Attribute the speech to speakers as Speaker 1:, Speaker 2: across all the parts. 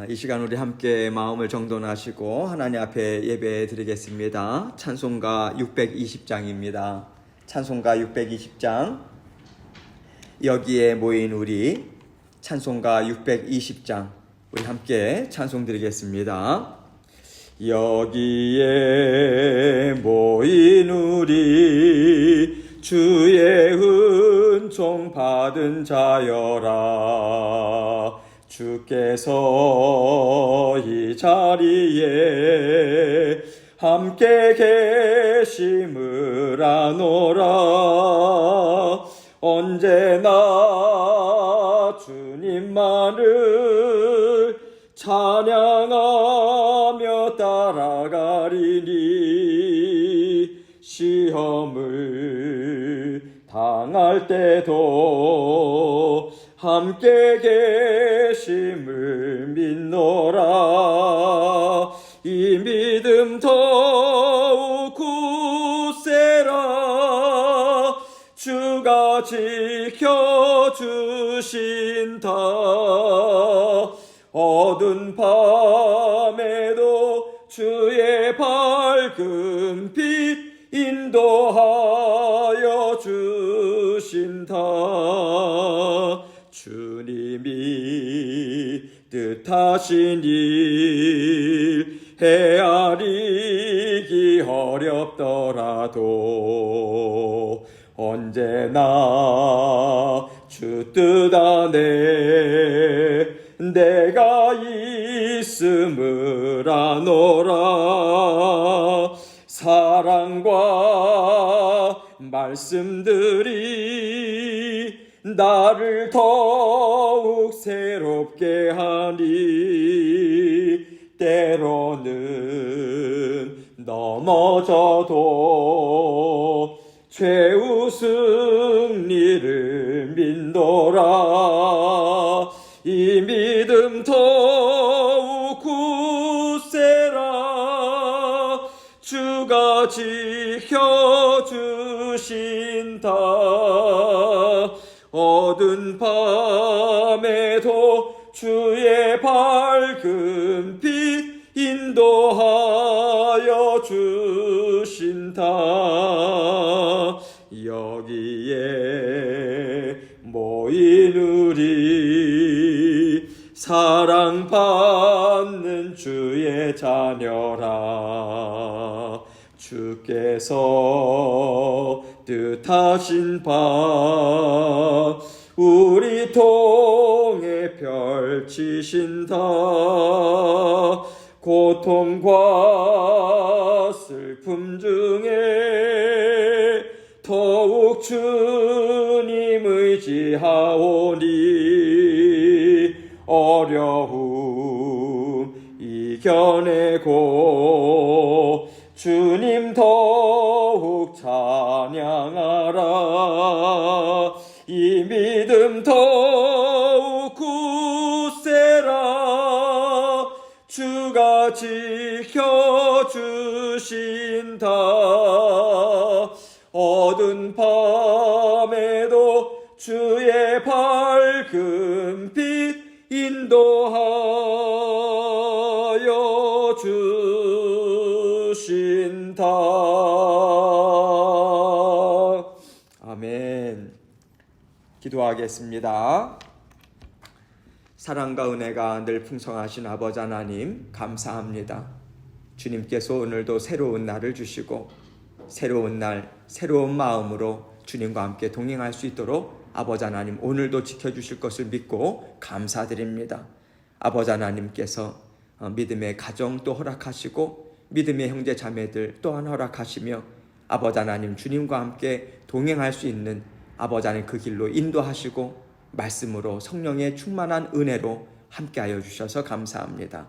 Speaker 1: 이 시간 우리 함께 마음을 정돈하시고 하나님 앞에 예배 드리겠습니다. 찬송가 620장입니다. 찬송가 620장. 여기에 모인 우리 찬송가 620장 우리 함께 찬송 드리겠습니다. 여기에 모인 우리 주의 은총 받은 자여라. 주께서 이 자리에 함께 계심을 아노라. 언제나 주님만을 찬양하며 따라가리니 시험을 당할 때도 함께 계심을 믿노라. 이 믿음 더욱 굳세라. 주가 지켜주신다. 어두운 밤에도 주의 밝은 빛 인도하여 주신다. 주님이 뜻하신 일 헤아리기 어렵더라도 언제나 주 뜻 안에 내가 있음을 아노라. 사랑과 말씀들이 나를 더욱 새롭게 하니 때로는 넘어져도 최후 승리를 믿노라. 이 믿음 더욱 굳세라. 주가 지켜주신다. 어두운 밤에도 주의 밝은 빛 인도하여 주신다. 여기에 모인 우리 사랑받는 주의 자녀라. 주께서 뜻하신 바 우리 통해 펼치신다. 고통과 슬픔 중에 더욱 주님 의지하오니 어려움 이겨내고 주님 더욱 찬양하라. 이 믿음 더욱 굳세라. 주가 지켜주신다. 어두운 밤에도 주의 밝은 빛 인도하여 주신다. 아멘. 기도하겠습니다. 사랑과 은혜가 늘 풍성하신 아버지 하나님 감사합니다. 주님께서 오늘도 새로운 날을 주시고 새로운 날 새로운 마음으로 주님과 함께 동행할 수 있도록 아버지 하나님 오늘도 지켜주실 것을 믿고 감사드립니다. 아버지 하나님께서 믿음의 가정 또 허락하시고 믿음의 형제 자매들 또한 허락하시며 아버지 하나님 주님과 함께 동행할 수 있는 아버지 하나님 그 길로 인도하시고 말씀으로 성령의 충만한 은혜로 함께하여 주셔서 감사합니다.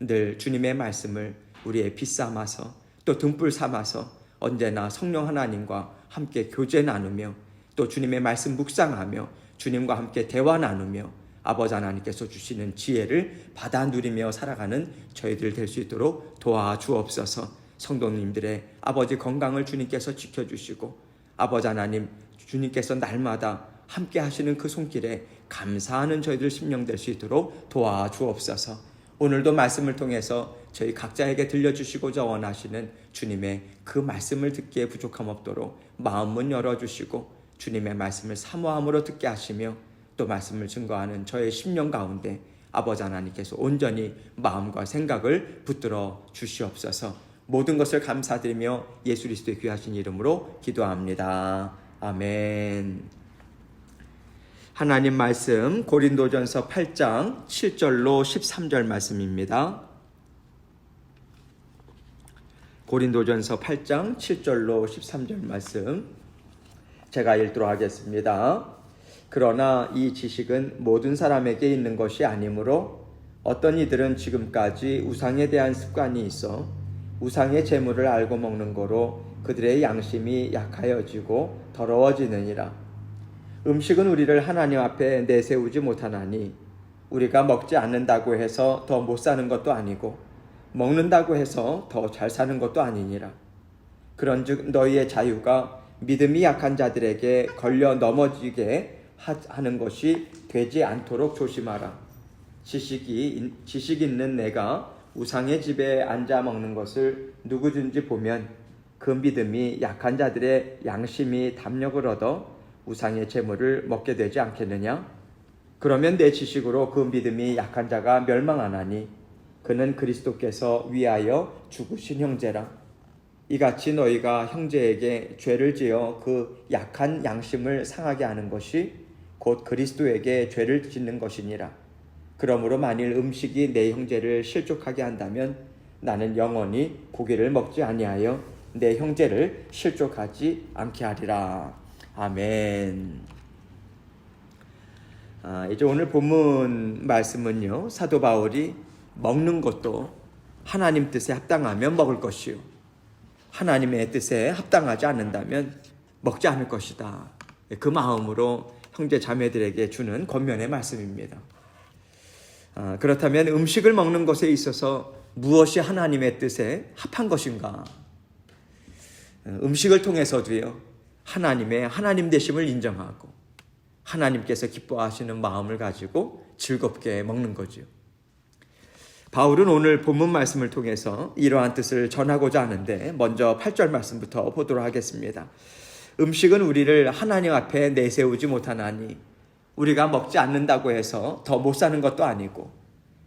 Speaker 1: 늘 주님의 말씀을 우리의 빛 삼아서 또 등불 삼아서 언제나 성령 하나님과 함께 교제 나누며 또 주님의 말씀 묵상하며 주님과 함께 대화 나누며 아버지 하나님께서 주시는 지혜를 받아 누리며 살아가는 저희들 될 수 있도록 도와주옵소서. 성도님들의 아버지 건강을 주님께서 지켜주시고 아버지 하나님 주님께서 날마다 함께 하시는 그 손길에 감사하는 저희들 심령 될 수 있도록 도와주옵소서. 오늘도 말씀을 통해서 저희 각자에게 들려주시고자 원하시는 주님의 그 말씀을 듣기에 부족함 없도록 마음문 열어주시고 주님의 말씀을 사모함으로 듣게 하시며 또 말씀을 증거하는 저의 심령 가운데 아버지 하나님께서 온전히 마음과 생각을 붙들어 주시옵소서. 모든 것을 감사드리며 예수 그리스도의 귀하신 이름으로 기도합니다. 아멘. 하나님 말씀 고린도전서 8장 7절로 13절 말씀입니다. 고린도전서 8장 7절로 13절 말씀 제가 읽도록 하겠습니다. 그러나 이 지식은 모든 사람에게 있는 것이 아니므로 어떤 이들은 지금까지 우상에 대한 습관이 있어 우상의 재물을 알고 먹는 거로 그들의 양심이 약하여지고 더러워지느니라. 음식은 우리를 하나님 앞에 내세우지 못하나니 우리가 먹지 않는다고 해서 더 못 사는 것도 아니고 먹는다고 해서 더 잘 사는 것도 아니니라. 그런즉 너희의 자유가 믿음이 약한 자들에게 걸려 넘어지게 하는 것이 되지 않도록 조심하라. 지식 있는 내가 우상의 집에 앉아 먹는 것을 누구든지 보면 그 믿음이 약한 자들의 양심이 담력을 얻어 우상의 재물을 먹게 되지 않겠느냐? 그러면 내 지식으로 그 믿음이 약한 자가 멸망하나니 그는 그리스도께서 위하여 죽으신 형제라. 이같이 너희가 형제에게 죄를 지어 그 약한 양심을 상하게 하는 것이 곧 그리스도에게 죄를 짓는 것이니라. 그러므로 만일 음식이 내 형제를 실족하게 한다면 나는 영원히 고기를 먹지 아니하여 내 형제를 실족하지 않게 하리라. 아멘. 이제 오늘 본문 말씀은요, 사도 바울이 먹는 것도 하나님 뜻에 합당하면 먹을 것이요 하나님의 뜻에 합당하지 않는다면 먹지 않을 것이다. 그 마음으로 형제 자매들에게 주는 권면의 말씀입니다. 그렇다면 음식을 먹는 것에 있어서 무엇이 하나님의 뜻에 합한 것인가? 음식을 통해서도요, 하나님 되심을 인정하고 하나님께서 기뻐하시는 마음을 가지고 즐겁게 먹는 거죠. 바울은 오늘 본문 말씀을 통해서 이러한 뜻을 전하고자 하는데 먼저 8절 말씀부터 보도록 하겠습니다. 음식은 우리를 하나님 앞에 내세우지 못하나니 우리가 먹지 않는다고 해서 더 못 사는 것도 아니고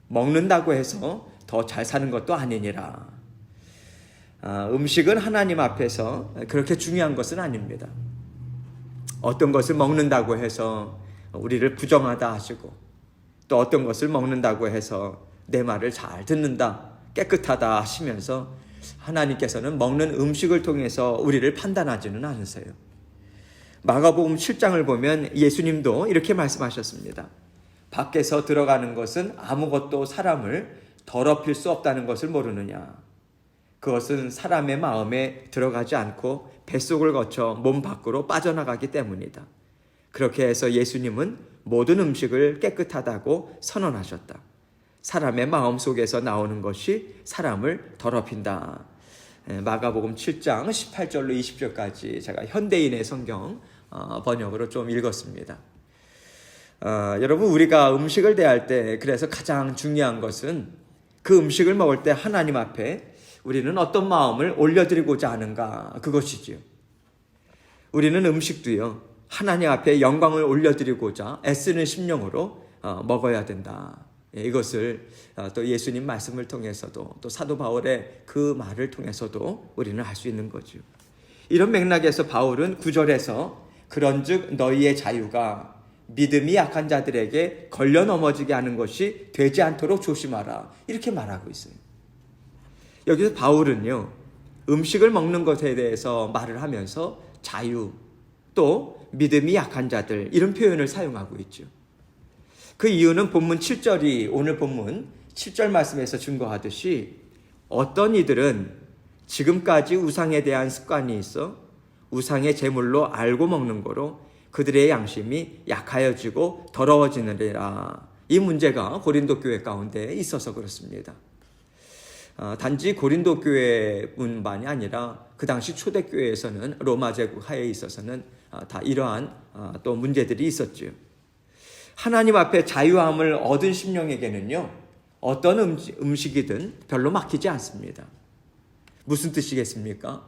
Speaker 1: 먹는다고 해서 더 잘 사는 것도 아니니라. 음식은 하나님 앞에서 그렇게 중요한 것은 아닙니다. 어떤 것을 먹는다고 해서 우리를 부정하다 하시고 또 어떤 것을 먹는다고 해서 내 말을 잘 듣는다, 깨끗하다 하시면서 하나님께서는 먹는 음식을 통해서 우리를 판단하지는 않으세요. 마가복음 7장을 보면 예수님도 이렇게 말씀하셨습니다. 밖에서 들어가는 것은 아무것도 사람을 더럽힐 수 없다는 것을 모르느냐. 그것은 사람의 마음에 들어가지 않고 뱃속을 거쳐 몸 밖으로 빠져나가기 때문이다. 그렇게 해서 예수님은 모든 음식을 깨끗하다고 선언하셨다. 사람의 마음 속에서 나오는 것이 사람을 더럽힌다. 마가복음 7장 18절로 20절까지 제가 현대인의 성경 번역으로 좀 읽었습니다. 여러분, 우리가 음식을 대할 때 그래서 가장 중요한 것은 그 음식을 먹을 때 하나님 앞에 우리는 어떤 마음을 올려드리고자 하는가, 그것이지요. 우리는 음식도요, 하나님 앞에 영광을 올려드리고자 애쓰는 심령으로 먹어야 된다. 이것을 또 예수님 말씀을 통해서도 또 사도 바울의 그 말을 통해서도 우리는 알 수 있는 거죠. 이런 맥락에서 바울은 9절에서 그런즉 너희의 자유가 믿음이 약한 자들에게 걸려 넘어지게 하는 것이 되지 않도록 조심하라, 이렇게 말하고 있어요. 여기서 바울은요, 음식을 먹는 것에 대해서 말을 하면서 자유, 또 믿음이 약한 자들, 이런 표현을 사용하고 있죠. 그 이유는 본문 7절이 오늘 본문 7절 말씀에서 증거하듯이 어떤 이들은 지금까지 우상에 대한 습관이 있어 우상의 제물로 알고 먹는 거로 그들의 양심이 약하여지고 더러워지느니라. 이 문제가 고린도 교회 가운데 있어서 그렇습니다. 단지 고린도 교회뿐만이 아니라 그 당시 초대교회에서는 로마 제국 하에 있어서는 다 이러한 또 문제들이 있었죠. 하나님 앞에 자유함을 얻은 심령에게는요, 어떤 음식이든 별로 막히지 않습니다. 무슨 뜻이겠습니까?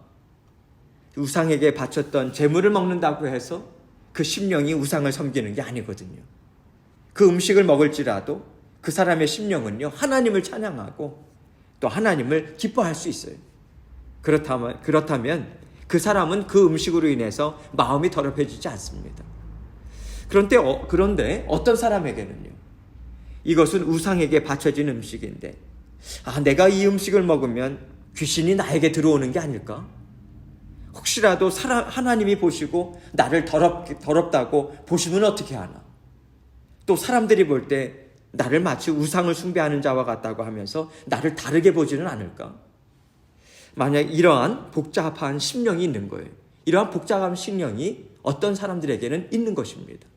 Speaker 1: 우상에게 바쳤던 제물을 먹는다고 해서 그 심령이 우상을 섬기는 게 아니거든요. 그 음식을 먹을지라도 그 사람의 심령은요, 하나님을 찬양하고 또 하나님을 기뻐할 수 있어요. 그렇다면 그 사람은 그 음식으로 인해서 마음이 더럽혀지지 않습니다. 그런데 어떤 사람에게는요, 이것은 우상에게 바쳐진 음식인데, 내가 이 음식을 먹으면 귀신이 나에게 들어오는 게 아닐까? 혹시라도 하나님이 보시고 나를 더럽다고 보시면 어떻게 하나? 또 사람들이 볼 때 나를 마치 우상을 숭배하는 자와 같다고 하면서 나를 다르게 보지는 않을까? 만약 이러한 복잡한 심령이 있는 거예요. 이러한 복잡한 심령이 어떤 사람들에게는 있는 것입니다.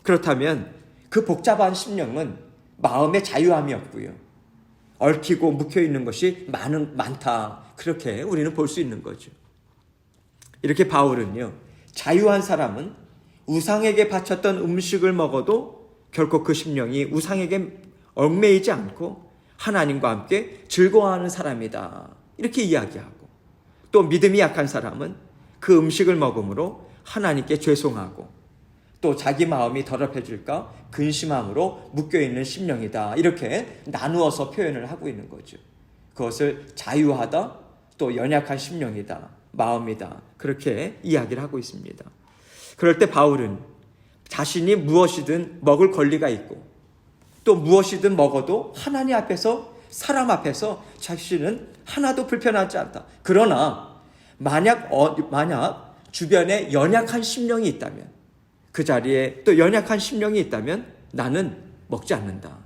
Speaker 1: 그렇다면 그 복잡한 심령은 마음의 자유함이 없고요, 얽히고 묵혀있는 것이 많다, 그렇게 우리는 볼 수 있는 거죠. 이렇게 바울은요, 자유한 사람은 우상에게 바쳤던 음식을 먹어도 결코 그 심령이 우상에게 얽매이지 않고 하나님과 함께 즐거워하는 사람이다, 이렇게 이야기하고, 또 믿음이 약한 사람은 그 음식을 먹음으로 하나님께 죄송하고 또 자기 마음이 더럽혀질까 근심함으로 묶여있는 심령이다, 이렇게 나누어서 표현을 하고 있는 거죠. 그것을 자유하다, 또 연약한 심령이다, 마음이다, 그렇게 이야기를 하고 있습니다. 그럴 때 바울은 자신이 무엇이든 먹을 권리가 있고 또 무엇이든 먹어도 하나님 앞에서, 사람 앞에서 자신은 하나도 불편하지 않다. 그러나 만약 주변에 연약한 심령이 있다면, 그 자리에 또 연약한 심령이 있다면 나는 먹지 않는다,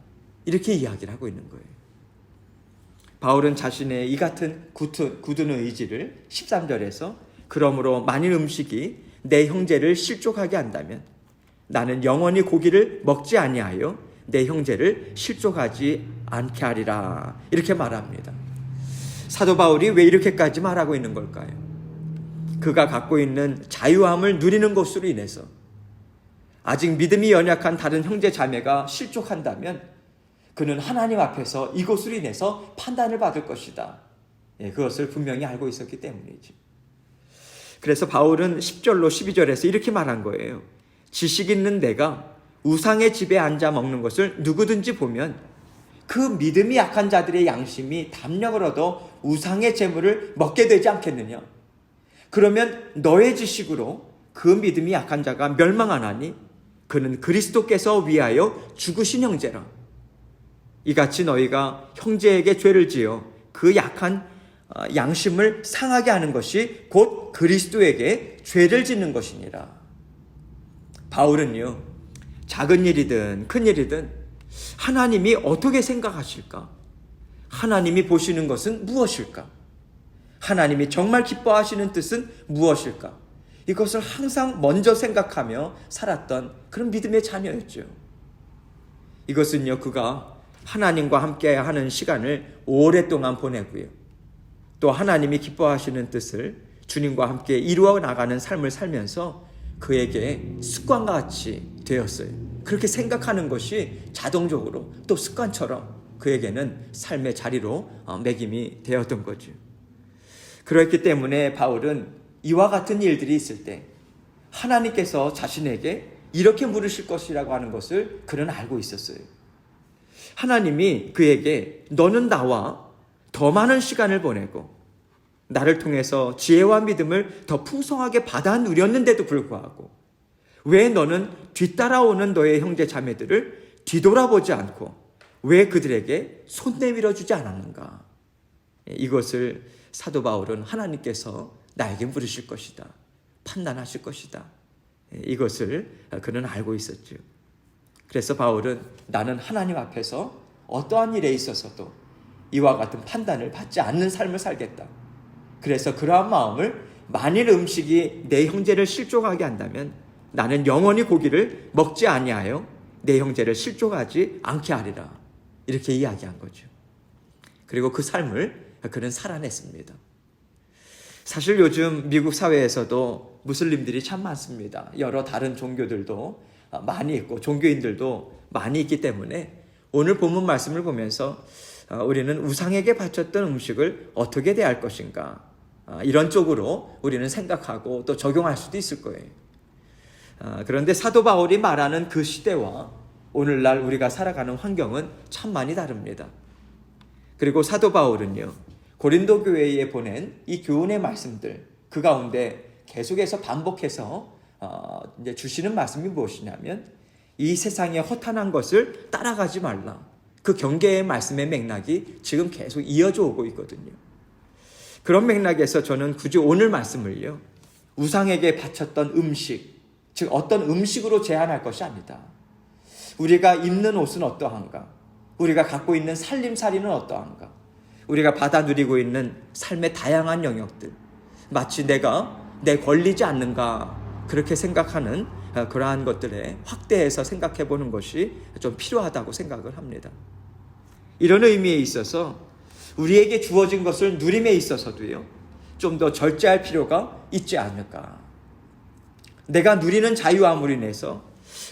Speaker 1: 이렇게 이야기를 하고 있는 거예요. 바울은 자신의 이 같은 굳은 의지를 13절에서 그러므로 만일 음식이 내 형제를 실족하게 한다면 나는 영원히 고기를 먹지 아니하여 내 형제를 실족하지 않게 하리라, 이렇게 말합니다. 사도 바울이 왜 이렇게까지 말하고 있는 걸까요? 그가 갖고 있는 자유함을 누리는 것으로 인해서 아직 믿음이 연약한 다른 형제 자매가 실족한다면 그는 하나님 앞에서 이것으로 인해서 판단을 받을 것이다, 그것을 분명히 알고 있었기 때문이지. 그래서 바울은 10절로 12절에서 이렇게 말한 거예요. 지식 있는 내가 우상의 집에 앉아 먹는 것을 누구든지 보면 그 믿음이 약한 자들의 양심이 담력을 얻어 우상의 재물을 먹게 되지 않겠느냐? 그러면 너의 지식으로 그 믿음이 약한 자가 멸망하나니 그는 그리스도께서 위하여 죽으신 형제라. 이같이 너희가 형제에게 죄를 지어 그 약한 양심을 상하게 하는 것이 곧 그리스도에게 죄를 짓는 것이니라. 바울은요, 작은 일이든 큰 일이든 하나님이 어떻게 생각하실까? 하나님이 보시는 것은 무엇일까? 하나님이 정말 기뻐하시는 뜻은 무엇일까? 이것을 항상 먼저 생각하며 살았던 그런 믿음의 자녀였죠. 이것은요, 그가 하나님과 함께 하는 시간을 오랫동안 보내고요, 또 하나님이 기뻐하시는 뜻을 주님과 함께 이루어 나가는 삶을 살면서 그에게 습관과 같이 되었어요. 그렇게 생각하는 것이 자동적으로 또 습관처럼 그에게는 삶의 자리로 매김이 되었던 거죠. 그렇기 때문에 바울은 이와 같은 일들이 있을 때 하나님께서 자신에게 이렇게 물으실 것이라고 하는 것을 그는 알고 있었어요. 하나님이 그에게 너는 나와 더 많은 시간을 보내고 나를 통해서 지혜와 믿음을 더 풍성하게 받아 누렸는데도 불구하고 왜 너는 뒤따라오는 너의 형제 자매들을 뒤돌아보지 않고 왜 그들에게 손 내밀어 주지 않았는가? 이것을 사도 바울은 하나님께서 나에게 물으실 것이다, 판단하실 것이다, 이것을 그는 알고 있었죠. 그래서 바울은 나는 하나님 앞에서 어떠한 일에 있어서도 이와 같은 판단을 받지 않는 삶을 살겠다. 그래서 그러한 마음을, 만일 음식이 내 형제를 실족하게 한다면 나는 영원히 고기를 먹지 아니하여 내 형제를 실족하지 않게 하리라, 이렇게 이야기한 거죠. 그리고 그 삶을 그는 살아냈습니다. 사실 요즘 미국 사회에서도 무슬림들이 참 많습니다. 여러 다른 종교들도 많이 있고 종교인들도 많이 있기 때문에 오늘 본문 말씀을 보면서 우리는 우상에게 바쳤던 음식을 어떻게 대할 것인가, 이런 쪽으로 우리는 생각하고 또 적용할 수도 있을 거예요. 그런데 사도 바울이 말하는 그 시대와 오늘날 우리가 살아가는 환경은 참 많이 다릅니다. 그리고 사도 바울은요, 고린도 교회에 보낸 이 교훈의 말씀들, 그 가운데 계속해서 반복해서 이제 주시는 말씀이 무엇이냐면, 이 세상의 허탄한 것을 따라가지 말라. 그 경계의 말씀의 맥락이 지금 계속 이어져 오고 있거든요. 그런 맥락에서 저는 굳이 오늘 말씀을요, 우상에게 바쳤던 음식, 즉 어떤 음식으로 제한할 것이 아니다. 우리가 입는 옷은 어떠한가? 우리가 갖고 있는 살림살이는 어떠한가? 우리가 받아 누리고 있는 삶의 다양한 영역들, 마치 내가 내 권리지 않는가 그렇게 생각하는 그러한 것들에 확대해서 생각해 보는 것이 좀 필요하다고 생각을 합니다. 이런 의미에 있어서 우리에게 주어진 것을 누림에 있어서도요, 좀 더 절제할 필요가 있지 않을까. 내가 누리는 자유함으로 인해서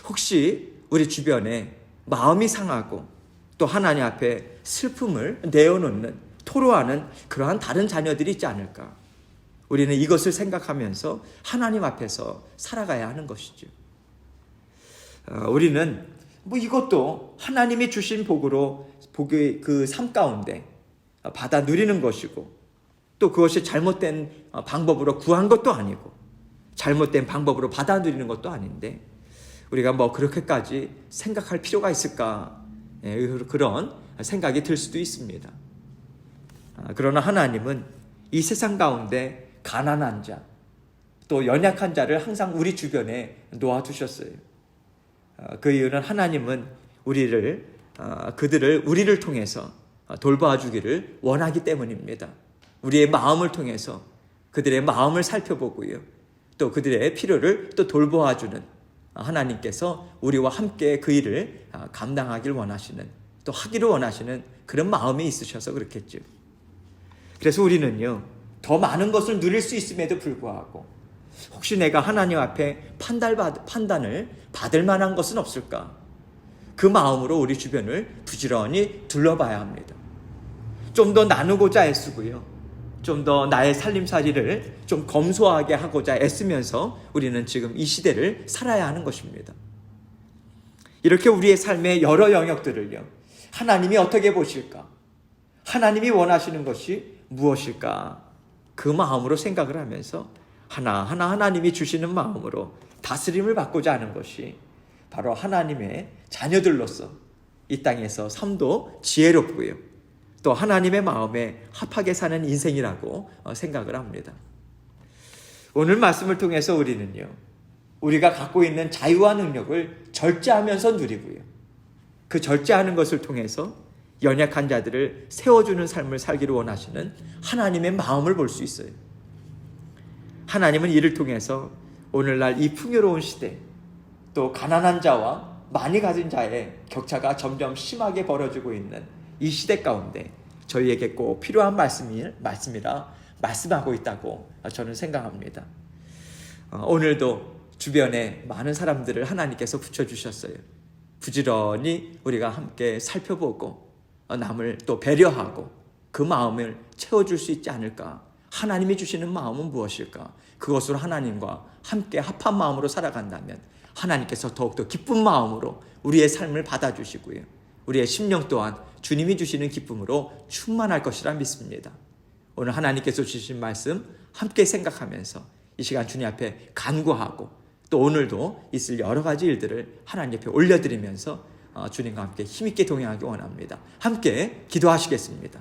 Speaker 1: 혹시 우리 주변에 마음이 상하고 또 하나님 앞에 슬픔을 내어놓는, 토로하는 그러한 다른 자녀들이 있지 않을까. 우리는 이것을 생각하면서 하나님 앞에서 살아가야 하는 것이죠. 우리는 이것도 하나님이 주신 복으로, 복의 그 삶 가운데 받아 누리는 것이고, 또 그것이 잘못된 방법으로 구한 것도 아니고 잘못된 방법으로 받아 누리는 것도 아닌데, 우리가 그렇게까지 생각할 필요가 있을까, 그런 생각이 들 수도 있습니다. 그러나 하나님은 이 세상 가운데 가난한 자, 또 연약한 자를 항상 우리 주변에 놓아두셨어요. 그 이유는 하나님은 그들을 우리를 통해서 돌봐주기를 원하기 때문입니다. 우리의 마음을 통해서 그들의 마음을 살펴보고요, 또 그들의 필요를 또 돌보아주는 하나님께서 우리와 함께 그 일을 감당하길 원하시는, 또 하기를 원하시는 그런 마음이 있으셔서 그렇겠죠. 그래서 우리는요, 더 많은 것을 누릴 수 있음에도 불구하고 혹시 내가 하나님 앞에 판단을 받을 만한 것은 없을까? 그 마음으로 우리 주변을 부지런히 둘러봐야 합니다. 좀 더 나누고자 애쓰고요, 좀 더 나의 살림살이를 좀 검소하게 하고자 애쓰면서 우리는 지금 이 시대를 살아야 하는 것입니다. 이렇게 우리의 삶의 여러 영역들을요, 하나님이 어떻게 보실까? 하나님이 원하시는 것이 무엇일까? 그 마음으로 생각을 하면서 하나하나 하나님이 주시는 마음으로 다스림을 받고자 하는 것이 바로 하나님의 자녀들로서 이 땅에서 삶도 지혜롭고요, 또 하나님의 마음에 합하게 사는 인생이라고 생각을 합니다. 오늘 말씀을 통해서 우리는요, 우리가 갖고 있는 자유와 능력을 절제하면서 누리고요, 그 절제하는 것을 통해서 연약한 자들을 세워주는 삶을 살기를 원하시는 하나님의 마음을 볼 수 있어요. 하나님은 이를 통해서 오늘날 이 풍요로운 시대, 또 가난한 자와 많이 가진 자의 격차가 점점 심하게 벌어지고 있는 이 시대 가운데 저희에게 꼭 필요한 말씀이라 말씀하고 있다고 저는 생각합니다. 오늘도 주변에 많은 사람들을 하나님께서 붙여주셨어요. 부지런히 우리가 함께 살펴보고 남을 또 배려하고 그 마음을 채워줄 수 있지 않을까? 하나님이 주시는 마음은 무엇일까? 그것으로 하나님과 함께 합한 마음으로 살아간다면 하나님께서 더욱더 기쁜 마음으로 우리의 삶을 받아주시고요, 우리의 심령 또한 주님이 주시는 기쁨으로 충만할 것이라 믿습니다. 오늘 하나님께서 주신 말씀 함께 생각하면서 이 시간 주님 앞에 간구하고, 또 오늘도 있을 여러 가지 일들을 하나님 앞에 올려드리면서 주님과 함께 힘있게 동행하기 원합니다. 함께 기도하시겠습니다.